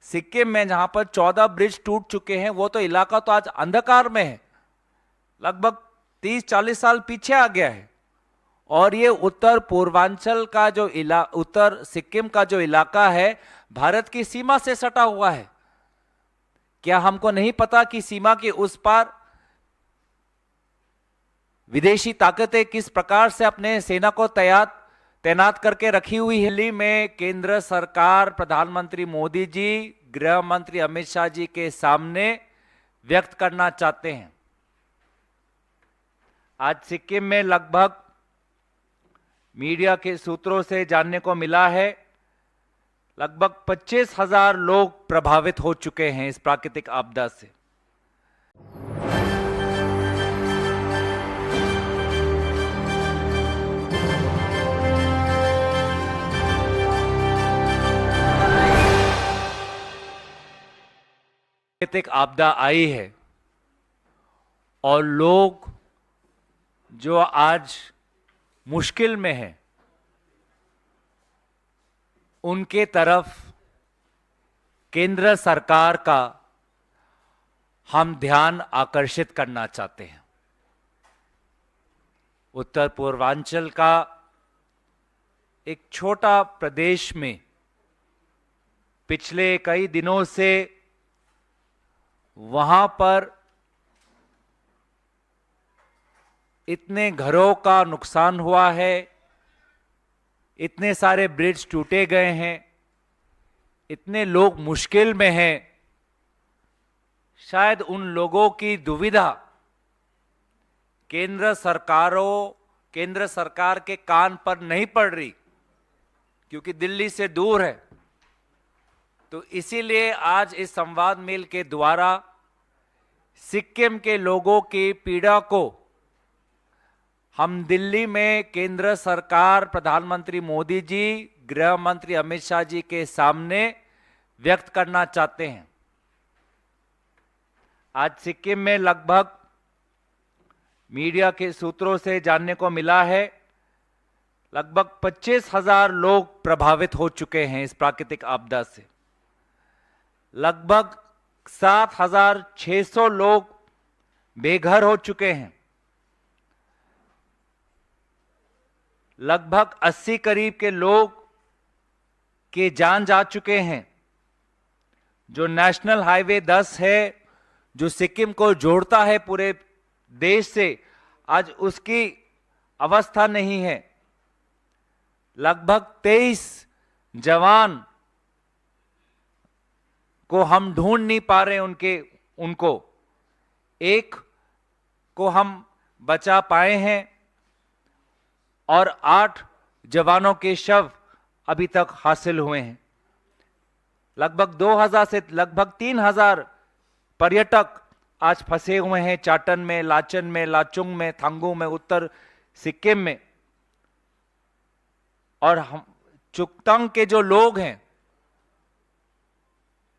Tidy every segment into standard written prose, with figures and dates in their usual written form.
सिक्किम में जहां पर 14 ब्रिज टूट चुके हैं, वो तो इलाका तो आज अंधकार में है, लगभग 30-40 साल पीछे आ गया है। और ये उत्तर पूर्वांचल का जो उत्तर सिक्किम का जो इलाका है, भारत की सीमा से सटा हुआ है। क्या हमको नहीं पता कि सीमा के उस पार विदेशी ताकतें किस प्रकार से अपने सेना को तैनात करके रखी हुई है? दिल्ली में केंद्र सरकार, प्रधानमंत्री मोदी जी, गृह मंत्री अमित शाह जी के सामने व्यक्त करना चाहते हैं। आज सिक्किम में लगभग मीडिया के सूत्रों से जानने को मिला है, लगभग 25,000 लोग प्रभावित हो चुके हैं इस प्राकृतिक आपदा से। प्राकृतिक आपदा आई है और लोग जो आज मुश्किल में हैं, उनके तरफ केंद्र सरकार का हम ध्यान आकर्षित करना चाहते हैं। उत्तर पूर्वांचल का एक छोटा प्रदेश में पिछले कई दिनों से वहां पर इतने घरों का नुकसान हुआ है, इतने सारे ब्रिज टूटे गए हैं, इतने लोग मुश्किल में हैं। शायद उन लोगों की दुविधा केंद्र सरकार के कान पर नहीं पड़ रही, क्योंकि दिल्ली से दूर है। तो इसीलिए आज इस संवाद मेल के द्वारा सिक्किम के लोगों की पीड़ा को हम दिल्ली में केंद्र सरकार, प्रधानमंत्री मोदी जी, गृह मंत्री अमित शाह जी के सामने व्यक्त करना चाहते हैं। आज सिक्किम में लगभग मीडिया के सूत्रों से जानने को मिला है, लगभग 25,000 लोग प्रभावित हो चुके हैं इस प्राकृतिक आपदा से। लगभग 7,600 लोग बेघर हो चुके हैं। लगभग 80 करीब के लोग की जान जा चुके हैं। जो नेशनल हाईवे 10 है, जो सिक्किम को जोड़ता है पूरे देश से, आज उसकी अवस्था नहीं है। लगभग 23 जवान को हम ढूंढ नहीं पा रहे, उनको एक को हम बचा पाए हैं और 8 जवानों के शव अभी तक हासिल हुए हैं। लगभग 2000 से लगभग 3000 पर्यटक आज फंसे हुए हैं चाटन में, लाचन में, लाचुंग में, थांगू में, उत्तर सिक्किम में। और हम चुक्तंग के जो लोग हैं,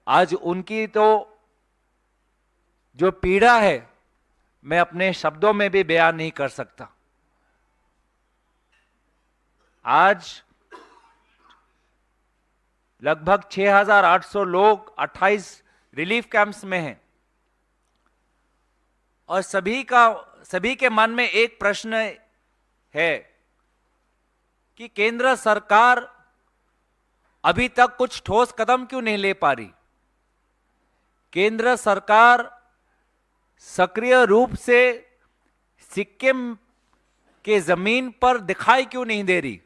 आज उनकी तो जो पीड़ा है, मैं अपने शब्दों में भी बयान नहीं कर सकता। आज लगभग 6,800 लोग 28 रिलीफ कैंप्स में हैं और सभी के मन में एक प्रश्न है कि केंद्र सरकार अभी तक कुछ ठोस कदम क्यों नहीं ले पा रही। केंद्र सरकार सक्रिय रूप से सिक्किम के जमीन पर दिखाई क्यों नहीं दे रही,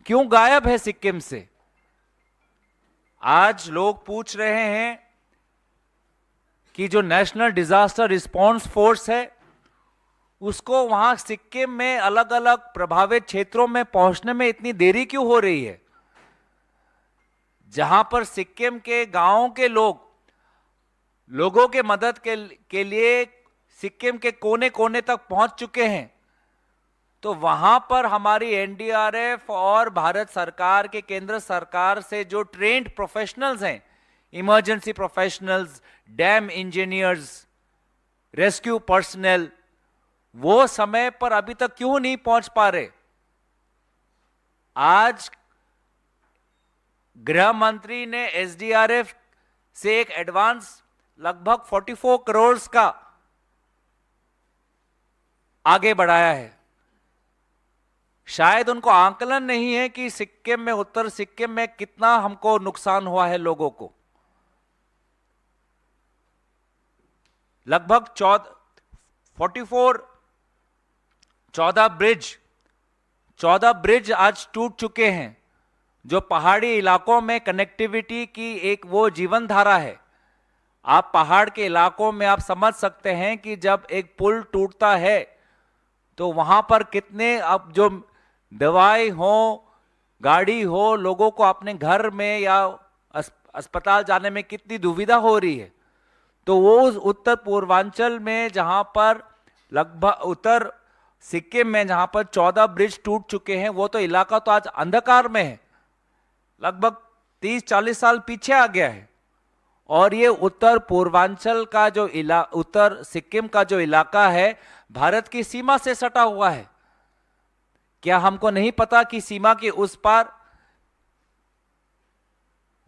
क्यों गायब है सिक्किम से। आज लोग पूछ रहे हैं कि जो नेशनल डिजास्टर रिस्पांस फोर्स है, उसको वहां सिक्किम में अलग अलग प्रभावित क्षेत्रों में पहुंचने में इतनी देरी क्यों हो रही है, जहां पर सिक्किम के गांवों के लोगों के मदद के लिए सिक्किम के कोने कोने तक पहुंच चुके हैं। तो वहां पर हमारी एनडीआरएफ और भारत सरकार के केंद्र सरकार से जो ट्रेंड प्रोफेशनल्स हैं, emergency professionals, dam engineers, rescue personal, वो समय पर अभी तक क्यों नहीं पहुंच पा रहे। आज गृह मंत्री ने एसडीआरएफ से एक एडवांस लगभग 44 करोड़ का आगे बढ़ाया है। शायद उनको आकलन नहीं है कि सिक्किम में, उत्तर सिक्किम में कितना हमको नुकसान हुआ है लोगों को। लगभग 14 ब्रिज आज टूट चुके हैं, जो पहाड़ी इलाकों में कनेक्टिविटी की एक वो जीवन धारा है। आप पहाड़ के इलाकों में आप समझ सकते हैं कि जब एक पुल टूटता है तो वहां पर कितने, अब जो दवाई हो, गाड़ी हो, लोगों को अपने घर में या अस्पताल जाने में कितनी दुविधा हो रही है। तो वो उत्तर पूर्वांचल में जहां पर लगभग, उत्तर सिक्किम में जहां पर 14 ब्रिज टूट चुके हैं, वो तो इलाका तो आज अंधकार में है, लगभग 30-40 साल पीछे आ गया है। और ये उत्तर पूर्वांचल का जो उत्तर सिक्किम का जो इलाका है, भारत की सीमा से सटा हुआ है। क्या हमको नहीं पता कि सीमा के उस पार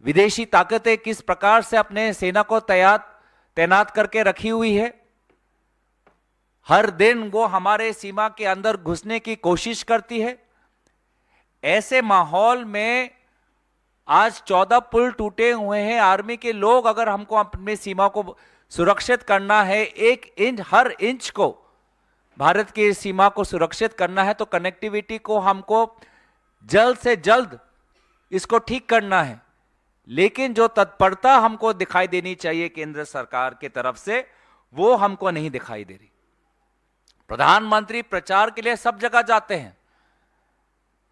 विदेशी ताकतें किस प्रकार से अपने सेना को तैनात करके रखी हुई है? हर दिन वो हमारे सीमा के अंदर घुसने की कोशिश करती है। ऐसे माहौल में आज 14 पुल टूटे हुए हैं। आर्मी के लोग, अगर हमको अपनी सीमा को सुरक्षित करना है, हर इंच को, भारत की सीमा को सुरक्षित करना है, तो कनेक्टिविटी को हमको जल्द से जल्द इसको ठीक करना है। लेकिन जो तत्परता हमको दिखाई देनी चाहिए केंद्र सरकार की तरफ से, वो हमको नहीं दिखाई दे रही। प्रधानमंत्री प्रचार के लिए सब जगह जाते हैं।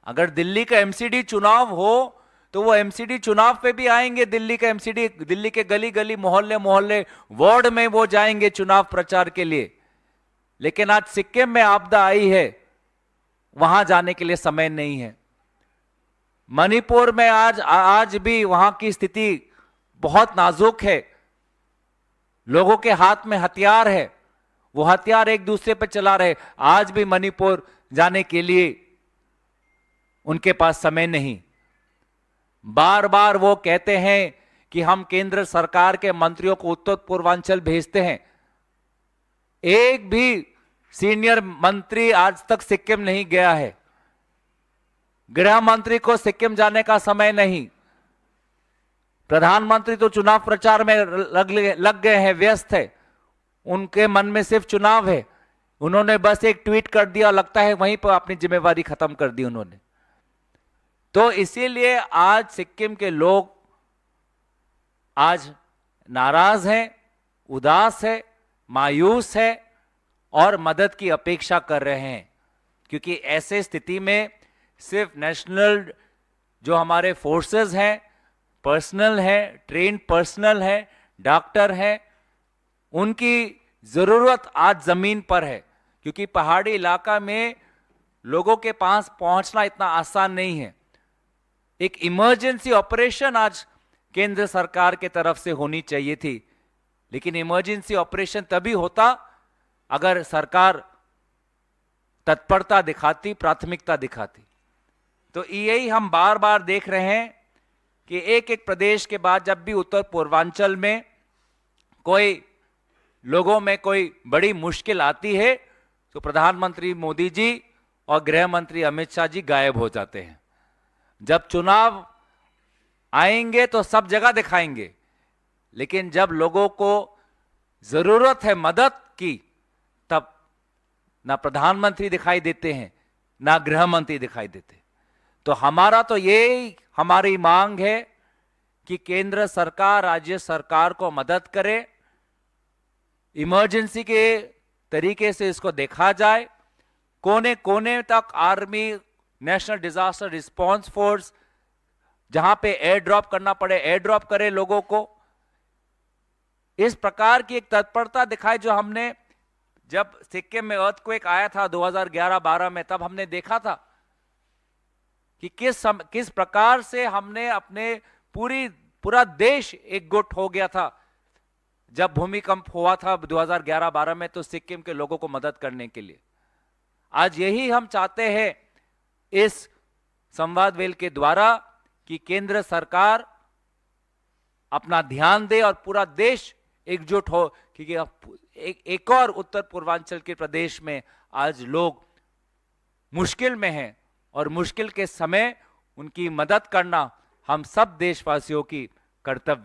अगर दिल्ली का एमसीडी चुनाव हो तो वो एमसीडी चुनाव पे भी आएंगे। दिल्ली का एमसीडी, दिल्ली के गली गली, मोहल्ले मोहल्ले, वार्ड में वो जाएंगे चुनाव प्रचार के लिए। लेकिन आज सिक्किम में आपदा आई है, वहां जाने के लिए समय नहीं है। मणिपुर में आज भी वहां की स्थिति बहुत नाजुक है। लोगों के हाथ में हथियार है, वो हथियार एक दूसरे पर चला रहे। आज भी मणिपुर जाने के लिए उनके पास समय नहीं। बार बार वो कहते हैं कि हम केंद्र सरकार के मंत्रियों को उत्तर पूर्वांचल भेजते हैं। एक भी सीनियर मंत्री आज तक सिक्किम नहीं गया है। गृह मंत्री को सिक्किम जाने का समय नहीं। प्रधानमंत्री तो चुनाव प्रचार में लग गए हैं, व्यस्त है। उनके मन में सिर्फ चुनाव है। उन्होंने बस एक ट्वीट कर दिया, लगता है वहीं पर अपनी जिम्मेवारी खत्म कर दी उन्होंने। तो इसीलिए आज सिक्किम के लोग आज नाराज हैं, उदास है, मायूस है और मदद की अपेक्षा कर रहे हैं। क्योंकि ऐसे स्थिति में सिर्फ नेशनल जो हमारे फोर्सेस हैं, पर्सनल है, ट्रेन पर्सनल है, डॉक्टर है, उनकी जरूरत आज जमीन पर है। क्योंकि पहाड़ी इलाका में लोगों के पास पहुंचना इतना आसान नहीं है। एक इमरजेंसी ऑपरेशन आज केंद्र सरकार के तरफ से होनी चाहिए थी, लेकिन इमरजेंसी ऑपरेशन तभी होता अगर सरकार तत्परता दिखाती, प्राथमिकता दिखाती। तो यही हम बार बार देख रहे हैं कि एक एक प्रदेश के बाद जब भी उत्तर पूर्वांचल में कोई लोगों में कोई बड़ी मुश्किल आती है तो प्रधानमंत्री मोदी जी और गृह मंत्री अमित शाह जी गायब हो जाते हैं। जब चुनाव आएंगे तो सब जगह दिखाएंगे, लेकिन जब लोगों को जरूरत है मदद की, तब ना प्रधानमंत्री दिखाई देते हैं, ना गृह मंत्री दिखाई देते। तो हमारा तो ये हमारी मांग है कि केंद्र सरकार राज्य सरकार को मदद करे, इमरजेंसी के तरीके से इसको देखा जाए। कोने कोने तक army, national disaster response force, जहां पे एयर ड्रॉप करना पड़े एयर ड्रॉप करे लोगों को। इस प्रकार की एक तत्परता दिखाई जो हमने, जब सिक्किम में अर्थक्वेक आया था 2011-12 में, तब हमने देखा था कि किस प्रकार से हमने अपने पूरा देश एकजुट हो गया था। जब भूमिकंप हुआ था 2011-12 में, तो सिक्किम के लोगों को मदद करने के लिए। आज यही हम चाहते हैं इस संवाद वेल के द्वारा कि केंद्र सरकार अपना ध्यान दे और पूरा देश एकजुट हो, क्योंकि एक और उत्तर पूर्वांचल के प्रदेश में आज लोग मुश्किल में हैं और मुश्किल के समय उनकी मदद करना हम सब देशवासियों की कर्तव्य